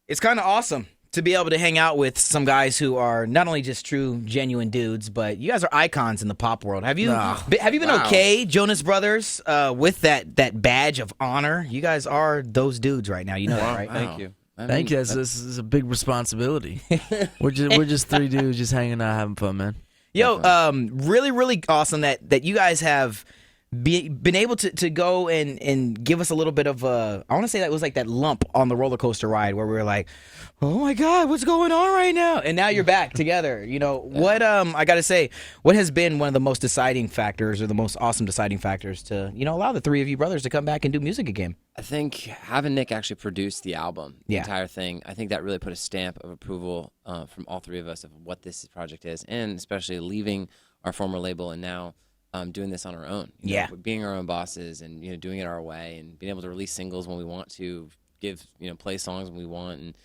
It's kind of awesome to be able to hang out with some guys who are not only just true, genuine dudes, but you guys are icons in the pop world. Have you been okay, Jonas Brothers, with that badge of honor? You guys are those dudes right now. You know that, right? Thank you. Thank you. This is a big responsibility. we're just three dudes just hanging out, having fun, man. Yo, really, really awesome that you guys have been able to go and give us a little bit of I want to say that was like that lump on the roller coaster ride where we were like, oh my God, what's going on right now? And now you're back together. You know, what I got to say, what has been one of the most deciding factors or the most awesome deciding factors to, allow the three of you brothers to come back and do music again? I think having Nick actually produce the album, the Yeah. entire thing, I think that really put a stamp of approval from all three of us of what this project is, and especially leaving our former label and now doing this on our own. Being our own bosses and doing it our way and being able to release singles when we want to, play songs when we want and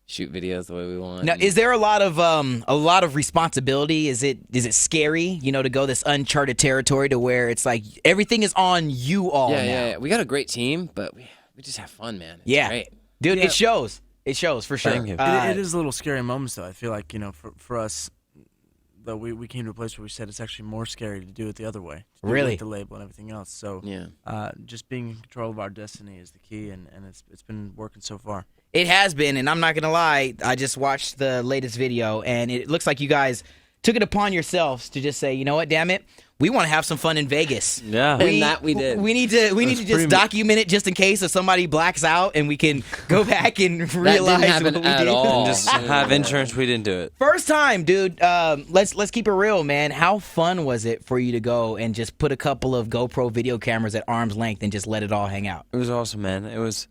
shoot videos the way we want. Now, is there a lot of responsibility? Is it scary, to go this uncharted territory to where it's like everything is on you all now? Yeah. We got a great team, but we just have fun, man. It's great. Dude, it shows. It shows for sure. Thank you. It is a little scary moments, though. I feel like, for us, though, we came to a place where we said it's actually more scary to do it the other way. To do it Really? with the label and everything else. So just being in control of our destiny is the key, and it's been working so far. It has been, and I'm not going to lie, I just watched the latest video, and it looks like you guys took it upon yourselves to just say, you know what, damn it, we want to have some fun in Vegas. Yeah. And that we did. We need to just document it just in case if somebody blacks out and we can go back and realize what we did. All. Just have insurance. We didn't do it. First time, dude. Let's keep it real, man. How fun was it for you to go and just put a couple of GoPro video cameras at arm's length and just let it all hang out? It was awesome, man. It was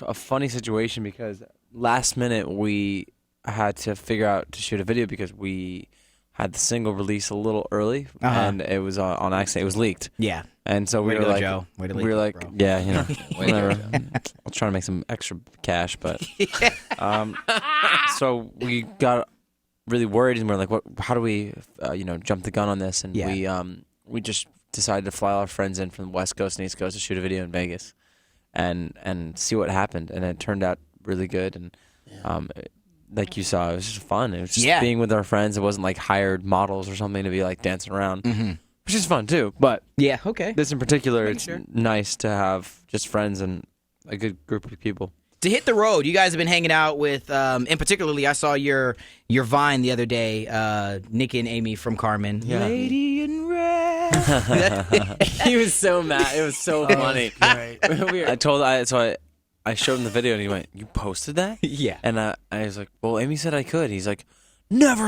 a funny situation because last minute we had to figure out to shoot a video because we had the single release a little early and it was on accident. It was leaked. Yeah. And so we Way to were go, like, Joe. Way to leak we were it, like, bro. yeah, whatever. I'll try to make some extra cash, but so we got really worried and we're like, how do we, jump the gun on this? And we just decided to fly all our friends in from the West Coast and East Coast to shoot a video in Vegas. And see what happened, and it turned out really good. And like you saw, it was just fun. It was just being with our friends. It wasn't like hired models or something to be like dancing around, which is fun too. But this in particular, it's nice to have just friends and a good group of people. To hit the road, you guys have been hanging out with, and particularly I saw your Vine the other day, Nick and Amy from Karmin. Yeah. Lady in Red. He was so mad. It was so funny. I showed him the video and he went, "You posted that?" Yeah. And I was like, "Well, Amy said I could." He's like, Never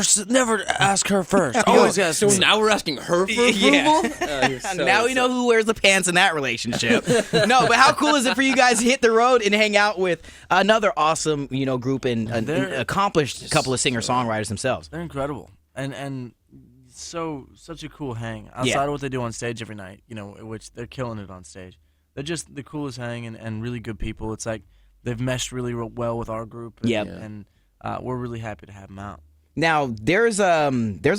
ask her first. Always ask So me. now we're asking her for approval? Yeah. Now we know who wears the pants in that relationship. No, but how cool is it for you guys to hit the road and hang out with another awesome, group and an accomplished couple of singer-songwriters themselves? They're incredible. And such a cool hang. Outside of what they do on stage every night, which they're killing it on stage. They're just the coolest hang and really good people. It's like they've meshed really well with our group. And we're really happy to have them out. Now, there's a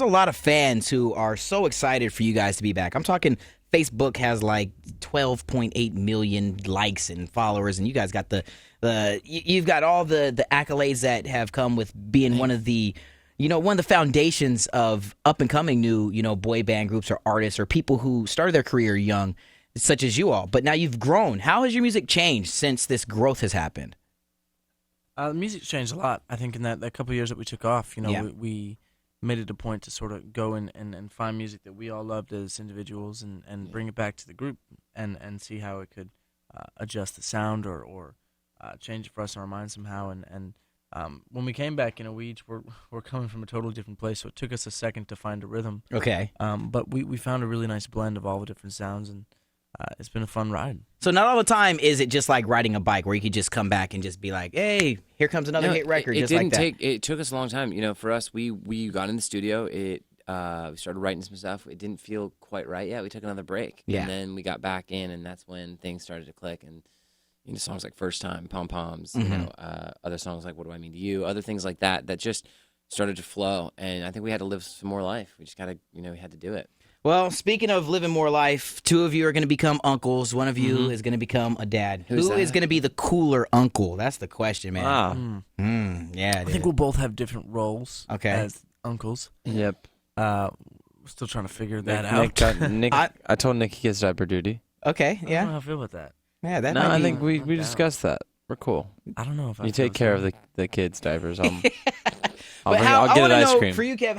lot of fans who are so excited for you guys to be back. I'm talking Facebook has like 12.8 million likes and followers, and you guys got you've got all the accolades that have come with being one of the foundations of up and coming new, boy band groups or artists or people who started their career young, such as you all. But now you've grown. How has your music changed since this growth has happened? The music's changed a lot. I think in that couple of years that we took off, we made it a point to sort of go and find music that we all loved as individuals and bring it back to the group and see how it could adjust the sound or change it for us in our minds somehow. And when we came back, we each were coming from a totally different place, so it took us a second to find a rhythm. Okay. But we found a really nice blend of all the different sounds, and it's been a fun ride. So not all the time is it just like riding a bike where you could just come back and just be like, hey, here comes another hit record, just like that. It took us a long time. For us, we got in the studio. We started writing some stuff. It didn't feel quite right yet. We took another break. Yeah. And then we got back in, and that's when things started to click. And songs like First Time, Pom Poms, other songs like What Do I Mean to You, other things like that just started to flow. And I think we had to live some more life. We just got to, we had to do it. Well, speaking of living more life, 2 of you are going to become uncles. One of you is going to become a dad. Who's Who is that? going to be the cooler uncle? That's the question, man. Wow. Yeah, I dude. think we'll both have different roles as uncles. Yep. We're still trying to figure that Nick, out. Nick, I told Nick he gets diaper duty. Okay, I don't know yeah. how I feel about that. Yeah, that No, might I be... think we I'm down. discussed that. We're cool. I don't know if I You feel take care of same. the kids' diapers. I'll But I'll I get want an to ice know cream. for you, Kev,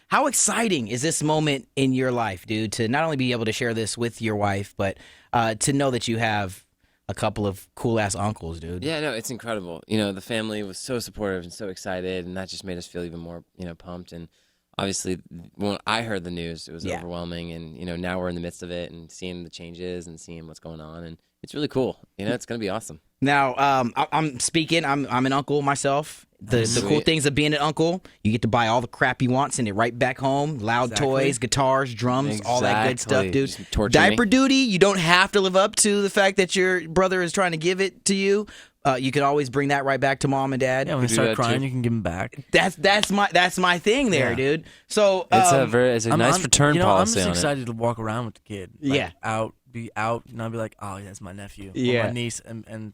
how exciting is this moment in your life, dude, to not only be able to share this with your wife, but to know that you have a couple of cool-ass uncles, dude? Yeah, no, it's incredible. You know, the family was so supportive and so excited, and that just made us feel even more, pumped. And obviously, when I heard the news, it was overwhelming. And, now we're in the midst of it and seeing the changes and seeing what's going on. And it's really cool. It's going to be awesome. Now, I'm speaking. I'm an uncle myself. The cool things of being an uncle, you get to buy all the crap you want, send it right back home. Loud toys, guitars, drums, all that good stuff, dude. Just torture Diaper me. duty, you don't have to live up to the fact that your brother is trying to give it to you. You can always bring that right back to mom and dad. Yeah, when they do start that crying, too. you can give them back. That's my thing there, Yeah. dude. So It's a nice return I'm policy just on excited to walk around with the kid. Like, Yeah. be out, and I'll be like, oh, yeah, that's my nephew. Yeah. Or my niece, and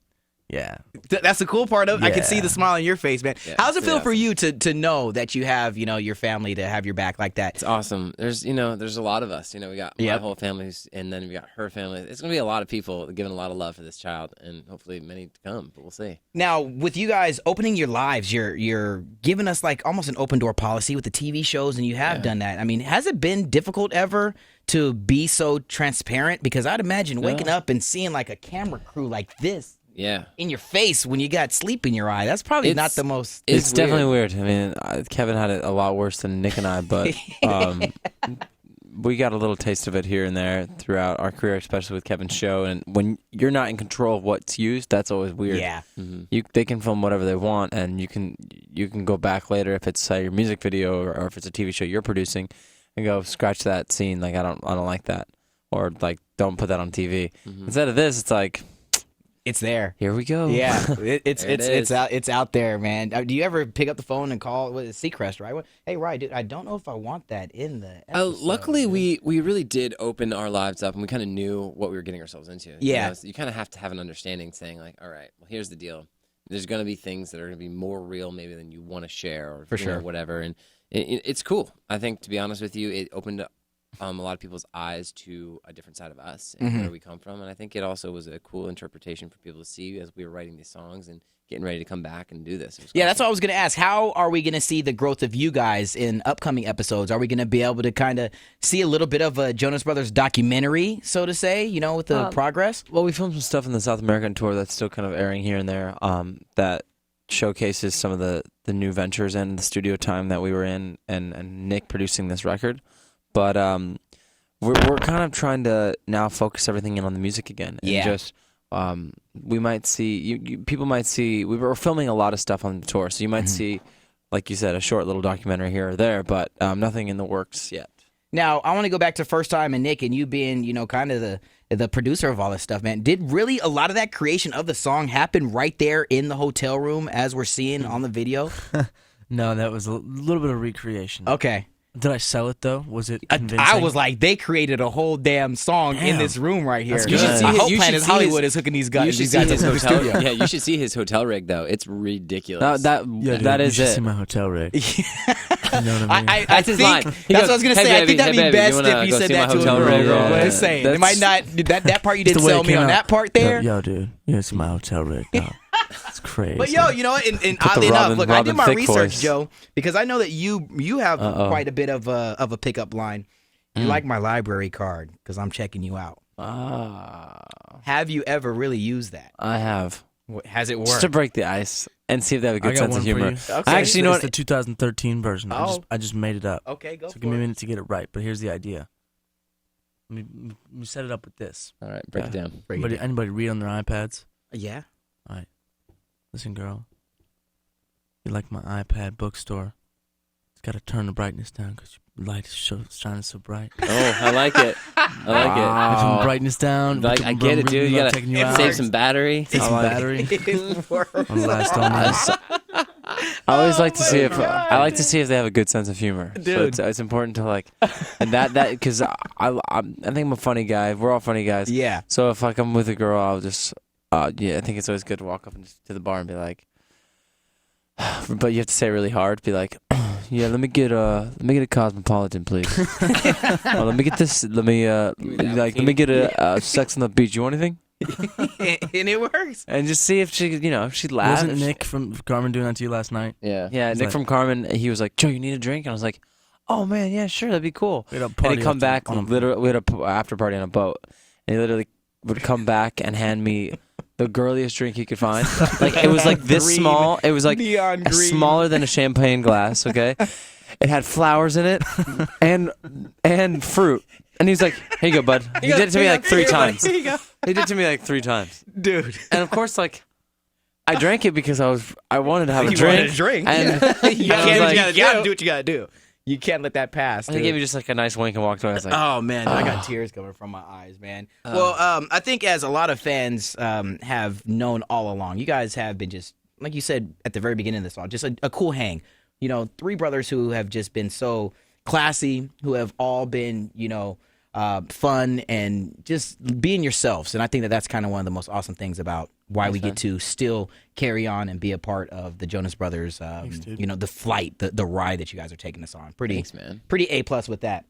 yeah. that's the cool part of it. I can see Yeah. the smile on your face, man. Yeah, How's it it's feel really for you to know that you have, your family to have your back like that? It's awesome. There's a lot of us. We got my Yep. whole family, and then we got her family. It's gonna be a lot of people giving a lot of love for this child, and hopefully many to come. But we'll see. Now, with you guys opening your lives, you're giving us like almost an open door policy with the TV shows, and you have done that. I mean, has it been difficult ever to be so transparent? Because I'd imagine waking up and seeing like a camera crew like this Yeah. in your face when you got sleep in your eye. That's probably not the most... It's definitely weird. I mean, Kevin had it a lot worse than Nick and I, but we got a little taste of it here and there throughout our career, especially with Kevin's show. And when you're not in control of what's used, that's always weird. Yeah. They can film whatever they want, and you can go back later if it's your music video or if it's a TV show you're producing, and go scratch that scene. Like I don't like that, or like don't put that on TV. Instead of this, it's like. It's there. Here we go. Yeah, it's There it is. it's out there, man. Do you ever pick up the phone and call? What is Seacrest, right? Hey, right, dude. I don't know if I want that in the episode. Luckily, we really did open our lives up, and we kind of knew what we were getting ourselves into. Yeah. So you kind of have to have an understanding, saying like, all right, well, here's the deal. There's going to be things that are going to be more real, maybe than you want to share, or For sure. whatever. And it's cool. I think, to be honest with you, it opened up a lot of people's eyes to a different side of us and where we come from. And I think it also was a cool interpretation for people to see as we were writing these songs and getting ready to come back and do this. It was Yeah, awesome. that's what I was going to ask. How are we going to see the growth of you guys in upcoming episodes? Are we going to be able to kind of see a little bit of a Jonas Brothers documentary, so to say, with the progress? Well, we filmed some stuff in the South American tour that's still kind of airing here and there. That showcases some of the new ventures and the studio time that we were in, and Nick producing this record. But we're kind of trying to now focus everything in on the music again. And just we might see people might see we were filming a lot of stuff on the tour, so you might see, like you said, a short little documentary here or there, but nothing in the works yet. Now, I want to go back to First Time and Nick and you being, kind of the producer of all this stuff, man. Did really a lot of that creation of the song happen right there in the hotel room as we're seeing on the video? No, that was a little bit of recreation. Okay. Did I sell it though? Was it I convincing? was like, they created a whole damn song in Damn. this room right here. That's You should good. see My his- whole you plan should is see Hollywood his- is hooking these You guys, should these see guys his up in the hotel. studio. Yeah, you should see his hotel rig though. It's ridiculous. Yeah, dude, that you is should it. see my hotel rig. You know what I mean? I That's his think line. that's He what goes, I was gonna "Hey, say. I baby, think that'd hey, be baby, best you wanna if you go said see that my to a hotel girl. room real quick? Just saying, it That's- might not that part you didn't the way sell it me came on out. that part there. Yo, dude, it's my hotel rig. Dog. It's crazy. But yo, you know what? And Put the oddly enough, Robin- look, I did Robin my Thicke research, voice. Joe, because I know that you have quite a bit of a pickup line. You like my library card because I'm checking you out. Have you ever really used that? I have. Has it Just worked? to break the ice and see if they have a I good got sense one of for humor. you. Okay. Actually, you know It's what? the 2013 version. Oh. I just made it up. Okay, go So for give me a it. minute to get it right. But here's the idea. Let me set it up with this. All right, break it down. Anybody read on their iPads? Yeah. All right. Listen, girl. You like my iPad bookstore? It's got to turn the brightness down because your light is shining so bright. Oh, I like it. I like I turn the brightness down. Like, I get it, dude. You gotta taking you It out. save some battery. Take some battery. It works. On the last all night. I always like to see if I like to see if they have a good sense of humor. Dude. So it's important to like, and that because I think I'm a funny guy. We're all funny guys. Yeah. So if like I'm with a girl, I'll just I think it's always good to walk up to the bar and be like, but you have to say it really hard. Be like, yeah, let me get a cosmopolitan, please. Let me get this. Let me get a Sex on the Beach. You want anything? And it works. And just see if she, if she laughs. Wasn't Nick from Karmin doing that to you last night? Yeah. Yeah, Nick from Karmin, he was like, Joe, you need a drink? And I was like, oh, man, yeah, sure, that'd be cool. And he'd come back, literally, we had a after party on a boat, and he literally would come back and hand me the girliest drink he could find. Like, it was like this Green, small. It was like neon green. smaller than a champagne glass, okay? It had flowers in it and fruit. And he's like, here you go, bud. He did it to me like 3 times. Here you go. He did it to me like 3 times. Dude. And of course, like, I drank it because I wanted to have a You drink. wanted a drink. And you gotta do what you gotta do. You can't let that pass. he gave me just like a nice wink and walked away. I was like, oh man, I got tears coming from my eyes, man. Well, I think as a lot of fans have known all along, you guys have been just like you said at the very beginning of this song, just a cool hang. 3 brothers who have just been so classy, who have all been, fun and just being yourselves. And I think that that's kind of one of the most awesome things about why we get to still carry on and be a part of the Jonas Brothers, the flight, the ride that you guys are taking us on. Thanks, man. Pretty A+ with that.